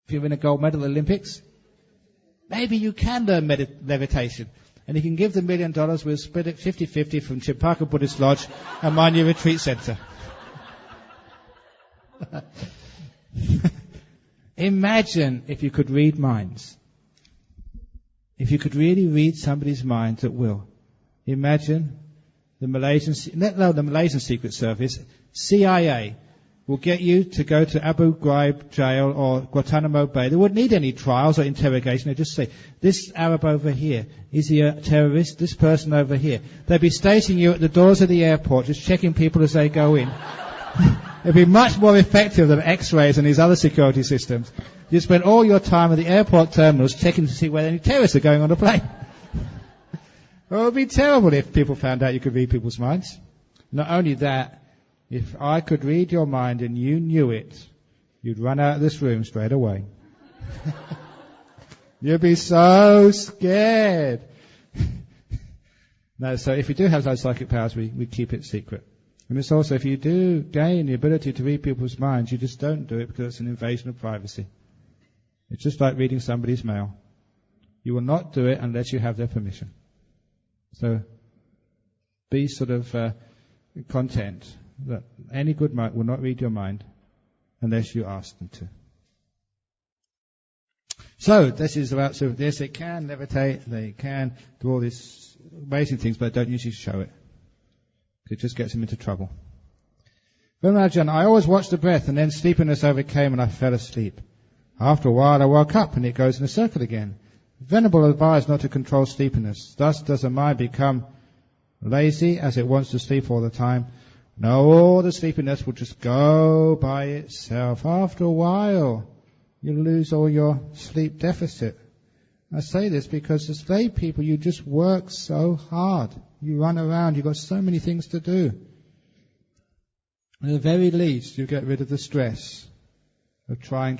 If you win a gold medal at the Olympics, maybe you can learn levitation. And if you can give the $1 million, we'll split it 50-50 from Chandako Buddhist Lodge and my new retreat centre. Imagine if you could read minds. If you could really read somebody's mind at will. Imagine the Malaysian Secret Service, CIA, will get you to go to Abu Ghraib jail or Guantanamo Bay. They wouldn't need any trials or interrogation. They'd just say, this Arab over here, is he a terrorist? This person over here. They'd be stationing you at the doors of the airport, just checking people as they go in. It'd be much more effective than X-rays and these other security systems. You spend all your time at the airport terminals checking to see whether any terrorists are going on the plane. Well, it would be terrible if people found out you could read people's minds. Not only that, if I could read your mind and you knew it, you'd run out of this room straight away. You'd be so scared. No, so if you do have those psychic powers, we keep it secret. And it's also, if you do gain the ability to read people's minds, you just don't do it because it's an invasion of privacy. It's just like reading somebody's mail. You will not do it unless you have their permission. So be sort of content that any good mind will not read your mind unless you ask them to. So this is about sort of this. They can levitate, they can do all these amazing things, but don't usually show it. It just gets them into trouble. Ajahn, I always watched the breath and then sleepiness overcame and I fell asleep. After a while I woke up and it goes in a circle again. Venerable advised not to control sleepiness. Thus does the mind become lazy as it wants to sleep all the time. No, all the sleepiness will just go by itself. After a while, you lose all your sleep deficit. I say this because as lay people, you just work so hard. You run around, you've got so many things to do. At the very least, you get rid of the stress of trying.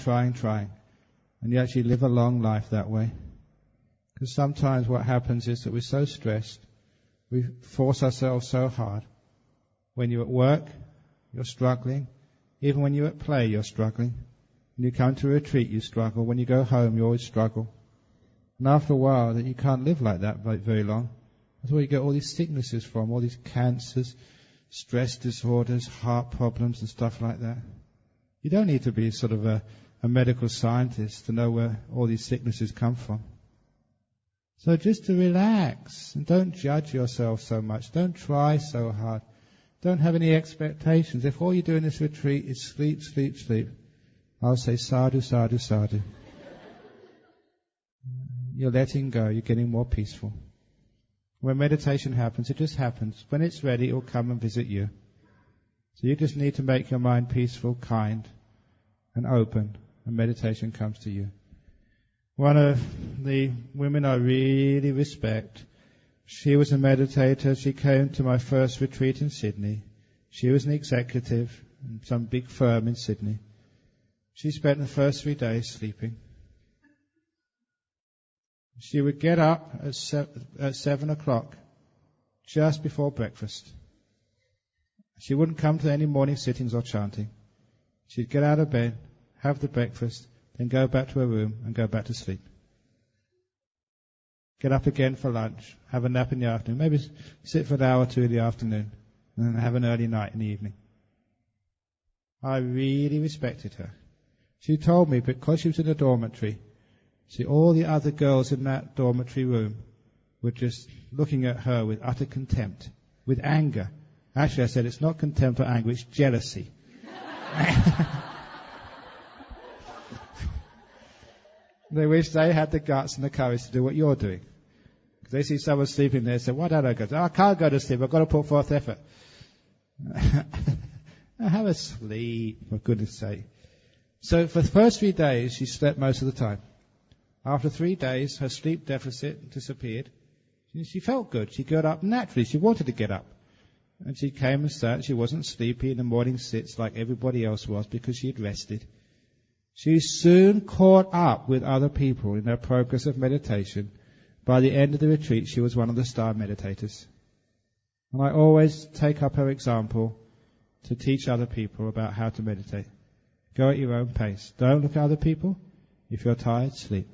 And you actually live a long life that way. Because sometimes what happens is that we're so stressed, we force ourselves so hard. When you're at work, you're struggling. Even when you're at play, you're struggling. When you come to a retreat, you struggle. When you go home, you always struggle. And after a while, that you can't live like that very long. That's where you get all these sicknesses from, all these cancers, stress disorders, heart problems and stuff like that. You don't need to be sort of a medical scientist to know where all these sicknesses come from. So just to relax and don't judge yourself so much. Don't try so hard. Don't have any expectations. If all you do in this retreat is sleep, I'll say sadhu, sadhu, sadhu. You're letting go. You're getting more peaceful. When meditation happens, it just happens. When it's ready, it will come and visit you. So you just need to make your mind peaceful, kind, and open, and meditation comes to you. One of the women I really respect, she was a meditator. She came to my first retreat in Sydney. She was an executive in some big firm in Sydney. She spent the first 3 days sleeping. She would get up at 7 o'clock, just before breakfast. She wouldn't come to any morning sittings or chanting. She'd get out of bed, have the breakfast, then go back to her room and go back to sleep. Get up again for lunch, have a nap in the afternoon, maybe sit for an hour or two in the afternoon, and then have an early night in the evening. I really respected her. She told me because she was in a dormitory, see, all the other girls in that dormitory room were just looking at her with utter contempt, with anger. Actually, I said it's not contempt or anger, it's jealousy. They wish they had the guts and the courage to do what you're doing. Because they see someone sleeping there and say, why don't I go? I can't go to sleep, I've got to put forth effort. Have a sleep, for goodness sake. So for the first 3 days, she slept most of the time. After 3 days, her sleep deficit disappeared. She felt good. She got up naturally. She wanted to get up. And she came and sat. She wasn't sleepy in the morning sits like everybody else was because she had rested. She soon caught up with other people in their progress of meditation. By the end of the retreat, she was one of the star meditators. And I always take up her example to teach other people about how to meditate. Go at your own pace. Don't look at other people. If you're tired, sleep.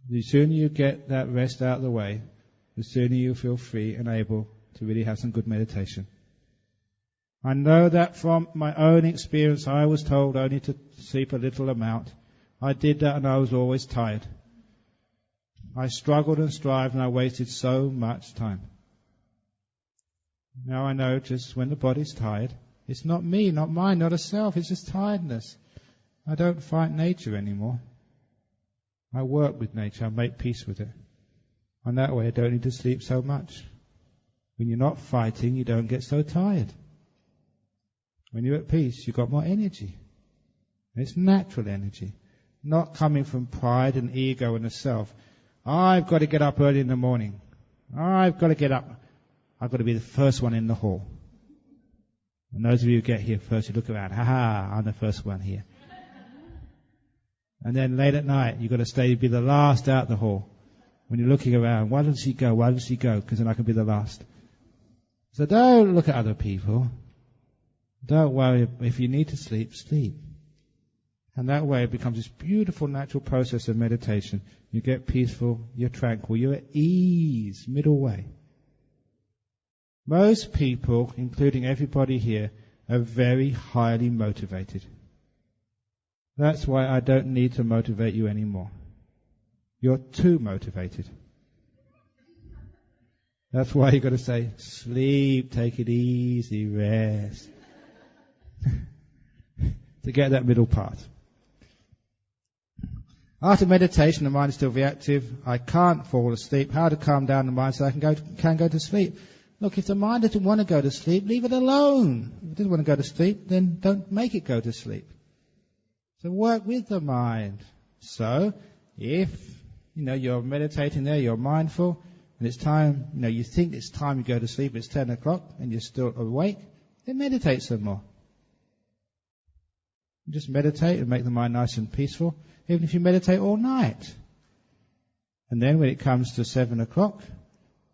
The sooner you get that rest out of the way, the sooner you feel free and able to really have some good meditation. I know that from my own experience. I was told only to sleep a little amount. I did that and I was always tired. I struggled and strived and I wasted so much time. Now I know just when the body's tired, it's not me, not mine, not a self, it's just tiredness. I don't fight nature anymore. I work with nature, I make peace with it. And that way I don't need to sleep so much. When you're not fighting, you don't get so tired. When you're at peace, you've got more energy. It's natural energy, not coming from pride and ego and the self. I've got to get up early in the morning. I've got to get up. I've got to be the first one in the hall. And those of you who get here first, you look around. I'm the first one here. And then late at night, you've got to stay, be the last out the hall. When you're looking around, why doesn't she go? Why doesn't she go? Because then I can be the last. So don't look at other people. Don't worry. If you need to sleep, sleep. And that way it becomes this beautiful natural process of meditation. You get peaceful, you're tranquil, you're at ease, middle way. Most people, including everybody here, are very highly motivated. That's why I don't need to motivate you anymore. You're too motivated. That's why you've got to say, sleep, take it easy, rest. To get that middle part. After meditation, the mind is still reactive. I can't fall asleep. How to calm down the mind so I can go to sleep? Look, if the mind doesn't want to go to sleep, leave it alone. If it doesn't want to go to sleep, then don't make it go to sleep. So work with the mind. So, if, you're meditating there, you're mindful, and it's time, you think it's time you go to sleep, it's 10 o'clock, and you're still awake, then meditate some more. Just meditate and make the mind nice and peaceful, even if you meditate all night. And then when it comes to 7 o'clock,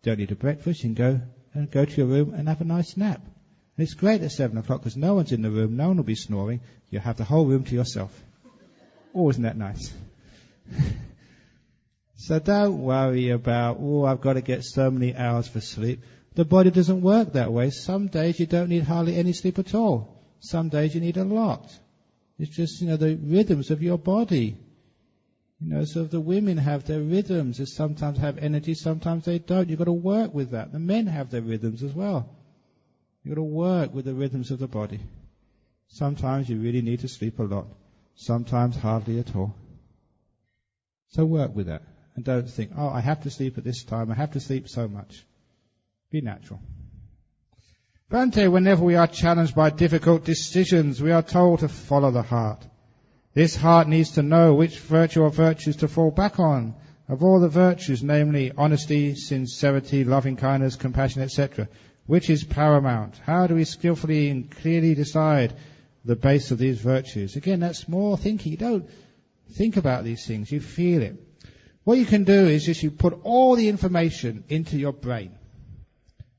don't need a breakfast, you can go to your room and have a nice nap. And it's great at 7 o'clock because no one's in the room, no one will be snoring. You have the whole room to yourself. Oh, isn't that nice? So don't worry about, I've got to get so many hours for sleep. The body doesn't work that way. Some days you don't need hardly any sleep at all. Some days you need a lot. It's just, the rhythms of your body. So the women have their rhythms. They sometimes have energy, sometimes they don't. You've got to work with that. The men have their rhythms as well. You've got to work with the rhythms of the body. Sometimes you really need to sleep a lot. Sometimes hardly at all. So work with that. And don't think, I have to sleep at this time. I have to sleep so much. Be natural. Bhante, whenever we are challenged by difficult decisions, we are told to follow the heart. This heart needs to know which virtue or virtues to fall back on. Of all the virtues, namely honesty, sincerity, loving kindness, compassion, etc., which is paramount? How do we skillfully and clearly decide the base of these virtues? Again, that's more thinking. You don't think about these things, you feel it. What you can do is just you put all the information into your brain.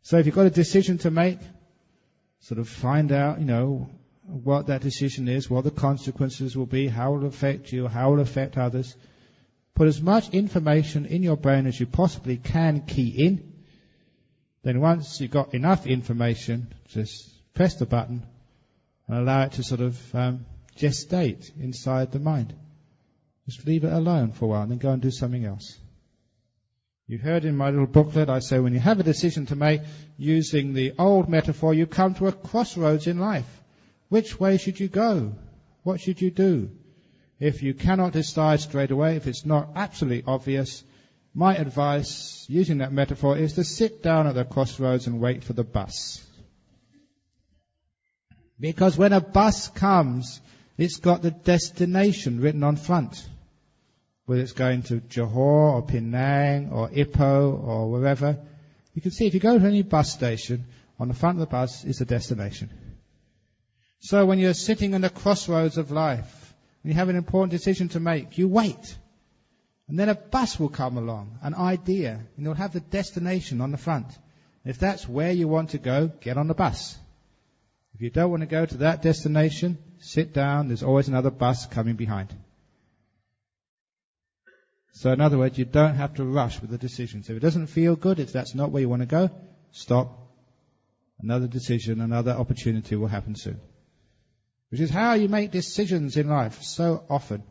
So if you've got a decision to make, sort of find out, what that decision is, what the consequences will be, how it will affect you, how it will affect others. Put as much information in your brain as you possibly can key in. Then once you've got enough information, just press the button and allow it to sort of gestate inside the mind. Just leave it alone for a while and then go and do something else. You heard in my little booklet, I say when you have a decision to make, using the old metaphor, you come to a crossroads in life. Which way should you go? What should you do? If you cannot decide straight away, if it's not absolutely obvious, my advice, using that metaphor, is to sit down at the crossroads and wait for the bus. Because when a bus comes, it's got the destination written on front. Whether it's going to Johor or Penang or Ipoh or wherever. You can see if you go to any bus station, on the front of the bus is the destination. So when you're sitting in the crossroads of life, and you have an important decision to make, you wait. And then a bus will come along, an idea, and it'll have the destination on the front. If that's where you want to go, get on the bus. If you don't want to go to that destination, sit down, there's always another bus coming behind. So in other words, you don't have to rush with the decision. So if it doesn't feel good, if that's not where you want to go, stop. Another decision, another opportunity will happen soon. Which is how you make decisions in life so often.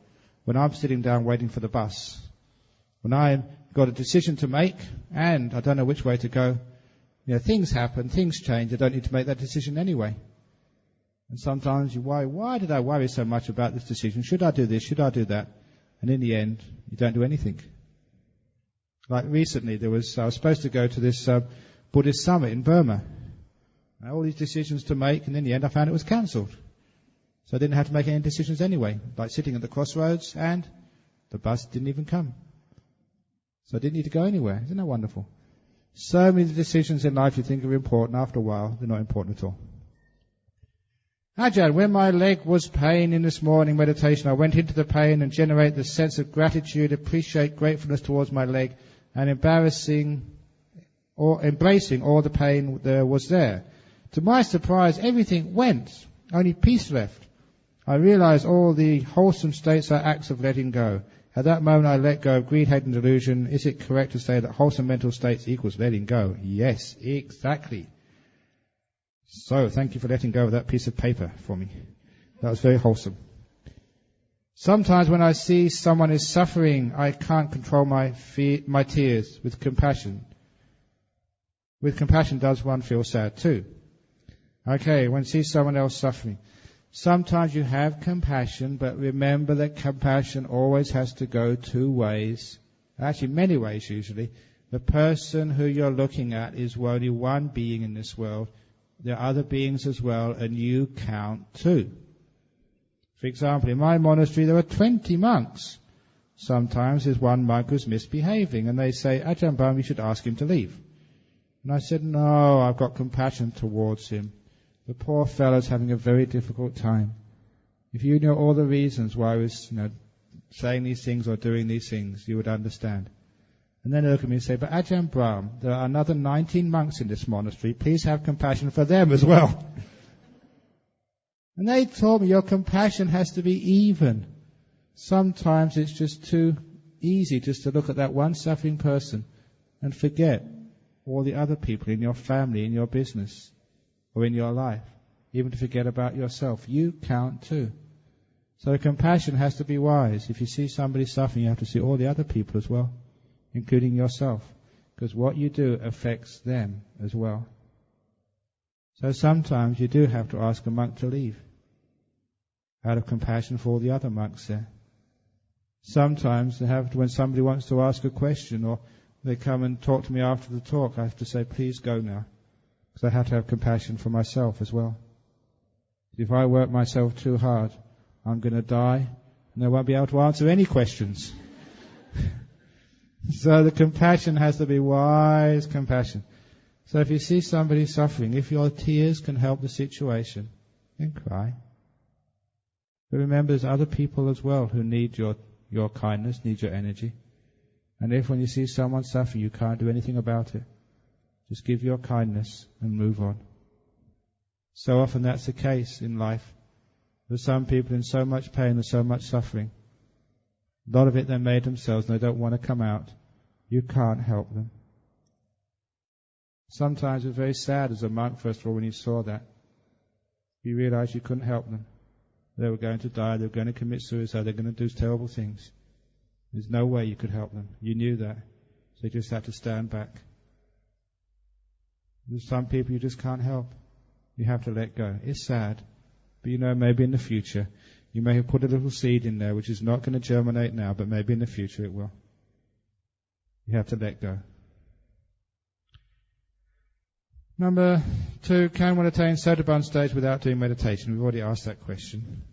When I'm sitting down waiting for the bus, when I've got a decision to make and I don't know which way to go, things happen, things change, I don't need to make that decision anyway. And sometimes you worry, why did I worry so much about this decision? Should I do this? Should I do that? And in the end, you don't do anything. Like recently, I was supposed to go to this Buddhist summit in Burma. I had all these decisions to make, and in the end I found it was cancelled. So I didn't have to make any decisions anyway, like sitting at the crossroads, and the bus didn't even come. So I didn't need to go anywhere. Isn't that wonderful? So many decisions in life you think are important, after a while they're not important at all. Ajahn, when my leg was pain in this morning meditation, I went into the pain and generated the sense of gratitude, appreciate gratefulness towards my leg, and embracing all the pain there was there. To my surprise, everything went. Only peace left. I realized all the wholesome states are acts of letting go. At that moment I let go of greed, hate and delusion. Is it correct to say that wholesome mental states equals letting go? Yes, exactly. So, thank you for letting go of that piece of paper for me. That was very wholesome. Sometimes when I see someone is suffering, I can't control my tears with compassion. With compassion does one feel sad too. Okay, when you see someone else suffering. Sometimes you have compassion, but remember that compassion always has to go two ways. Actually, many ways usually. The person who you're looking at is only one being in this world. There are other beings as well, and you count too. For example, in my monastery there are 20 monks. Sometimes there's one monk who's misbehaving, and they say, Ajahn Brahm, you should ask him to leave. And I said, no, I've got compassion towards him. The poor fellow's having a very difficult time. If you knew all the reasons why I was saying these things or doing these things, you would understand. And then they look at me and say, but Ajahn Brahm, there are another 19 monks in this monastery. Please have compassion for them as well. And they told me your compassion has to be even. Sometimes it's just too easy just to look at that one suffering person and forget all the other people in your family, in your business, or in your life. Even to forget about yourself. You count too. So compassion has to be wise. If you see somebody suffering, you have to see all the other people as well, including yourself, because what you do affects them as well. So sometimes you do have to ask a monk to leave, out of compassion for all the other monks there. Sometimes they have to, when somebody wants to ask a question, or they come and talk to me after the talk, I have to say, please go now, because I have to have compassion for myself as well. If I work myself too hard, I'm going to die, and I won't be able to answer any questions. So the compassion has to be wise compassion. So if you see somebody suffering, if your tears can help the situation, then cry. But remember, there's other people as well who need your kindness, need your energy. And if when you see someone suffering, you can't do anything about it, just give your kindness and move on. So often that's the case in life. There's some people in so much pain and so much suffering. A lot of it they made themselves and they don't want to come out. You can't help them. Sometimes it was very sad as a monk, first of all, when you saw that. You realized you couldn't help them. They were going to die, they were going to commit suicide, they were going to do terrible things. There's no way you could help them. You knew that. So you just had to stand back. There's some people you just can't help. You have to let go. It's sad. But maybe in the future, you may have put a little seed in there which is not going to germinate now, but maybe in the future it will. You have to let go. Number 2, can one attain sotapanna stage without doing meditation? We've already asked that question.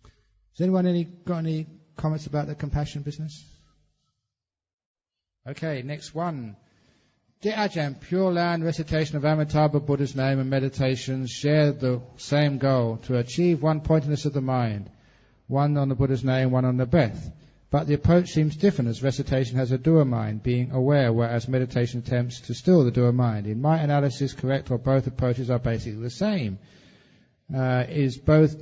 Has anyone got any comments about the compassion business? Okay, next one. Dear Ajahn, Pure Land recitation of Amitabha Buddha's name and meditations share the same goal, to achieve one pointedness of the mind, one on the Buddha's name, one on the breath. But the approach seems different, as recitation has a doer mind, being aware, whereas meditation attempts to still the doer mind. In my analysis, correct or both approaches are basically the same? Is both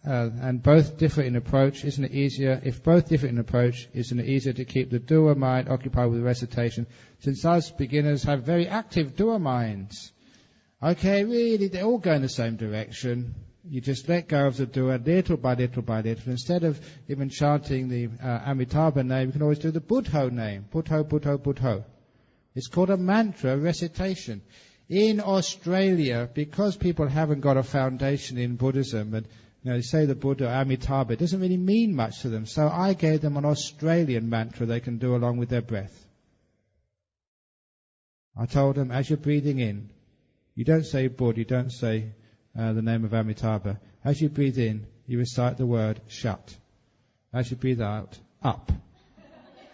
and both differ in approach, isn't it easier? If both differ in approach, isn't it easier to keep the doer mind occupied with recitation? Since us beginners have very active doer minds. Okay, really, they all go in the same direction. You just let go of the doer little by little by little. Instead of even chanting the Amitabha name, you can always do the Buddho name. Buddho, Buddho, Buddho. It's called a mantra, a recitation. In Australia, because people haven't got a foundation in Buddhism, and they say the Buddha, Amitabha, it doesn't really mean much to them. So I gave them an Australian mantra they can do along with their breath. I told them, as you're breathing in, you don't say Buddha, you don't say the name of Amitabha. As you breathe in, you recite the word shut. As you breathe out, up.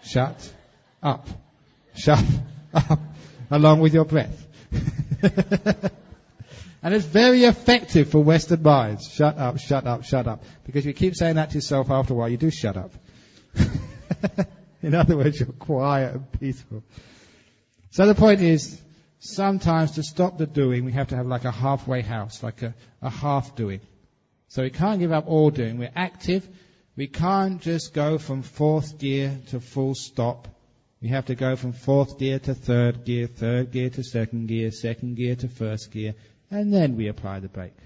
Shut, up. Shut, up. Along with your breath. And it's very effective for Western minds. Shut up, shut up, shut up. Because if you keep saying that to yourself after a while, you do shut up. In other words, you're quiet and peaceful. So the point is, sometimes to stop the doing, we have to have like a halfway house, like a half doing. So we can't give up all doing. We're active. We can't just go from fourth gear to full stop. We have to go from fourth gear to third gear to second gear to first gear, and then we apply the brake.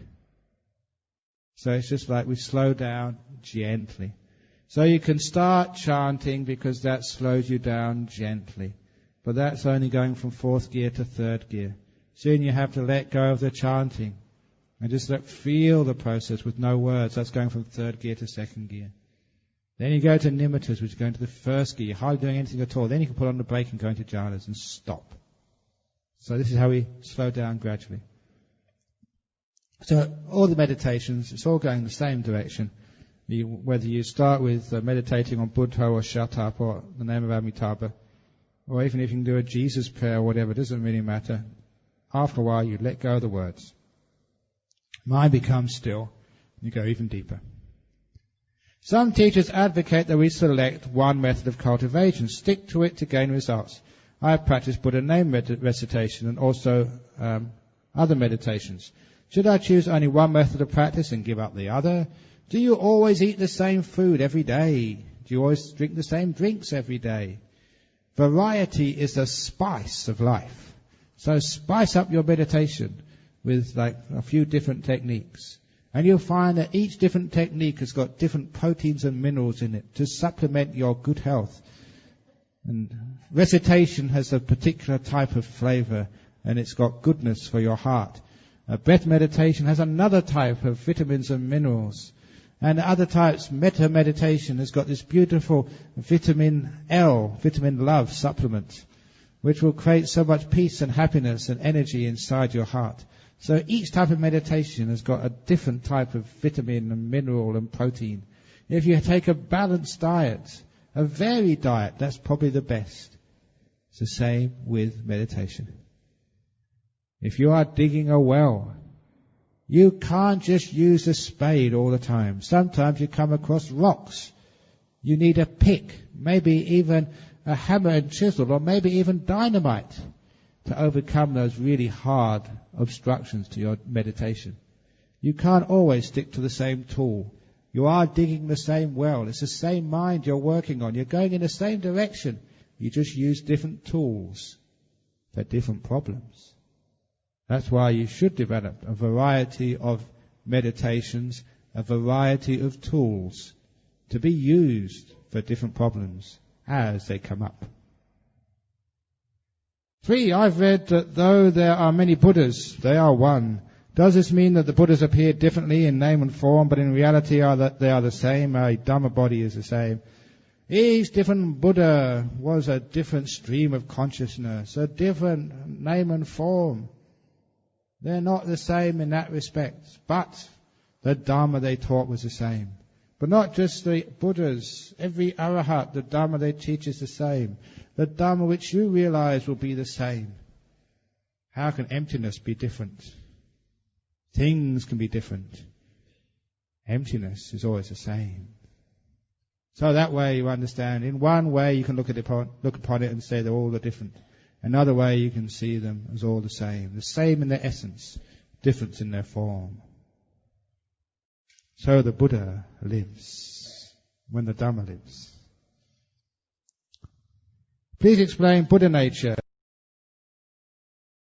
So it's just like we slow down gently. So you can start chanting because that slows you down gently. But that's only going from fourth gear to third gear. Soon you have to let go of the chanting and just feel the process with no words. That's going from third gear to second gear. Then you go to nimittas, which is going to the first gear. You're hardly doing anything at all. Then you can put on the brake and go into jhanas and stop. So this is how we slow down gradually. So all the meditations, it's all going the same direction. Whether you start with meditating on Buddha or shut up or the name of Amitabha, or even if you can do a Jesus prayer or whatever, it doesn't really matter. After a while, you let go of the words. Mind becomes still, and you go even deeper. Some teachers advocate that we select one method of cultivation, stick to it to gain results. I have practiced Buddha name recitation and also other meditations. Should I choose only one method of practice and give up the other? Do you always eat the same food every day? Do you always drink the same drinks every day? Variety is the spice of life. So spice up your meditation with like a few different techniques. And you'll find that each different technique has got different proteins and minerals in it to supplement your good health. And recitation has a particular type of flavor, and it's got goodness for your heart. Breath meditation has another type of vitamins and minerals. And other types, metta meditation has got this beautiful vitamin L, vitamin love supplement, which will create so much peace and happiness and energy inside your heart. So each type of meditation has got a different type of vitamin and mineral and protein. If you take a balanced diet, a varied diet, that's probably the best. It's the same with meditation. If you are digging a well, you can't just use a spade all the time. Sometimes you come across rocks. You need a pick, maybe even a hammer and chisel, or maybe even dynamite to overcome those really hard obstructions to your meditation. You can't always stick to the same tool. You are digging the same well. It's the same mind you're working on. You're going in the same direction. You just use different tools for different problems. That's why you should develop a variety of meditations, a variety of tools to be used for different problems as they come up. 3. I've read that though there are many Buddhas, they are one. Does this mean that the Buddhas appear differently in name and form, but in reality they are the same? A Dhamma body is the same. Each different Buddha was a different stream of consciousness, a different name and form. They're not the same in that respect, but the Dhamma they taught was the same. But not just the Buddhas. Every Arahat, the Dhamma they teach is the same. The Dhamma which you realize will be the same. How can emptiness be different? Things can be different. Emptiness is always the same. So that way you understand. In one way you can look upon it and say they're all the different. Another way you can see them as all the same in their essence, difference in their form. so the Buddha lives, when the Dhamma lives. Please explain Buddha nature.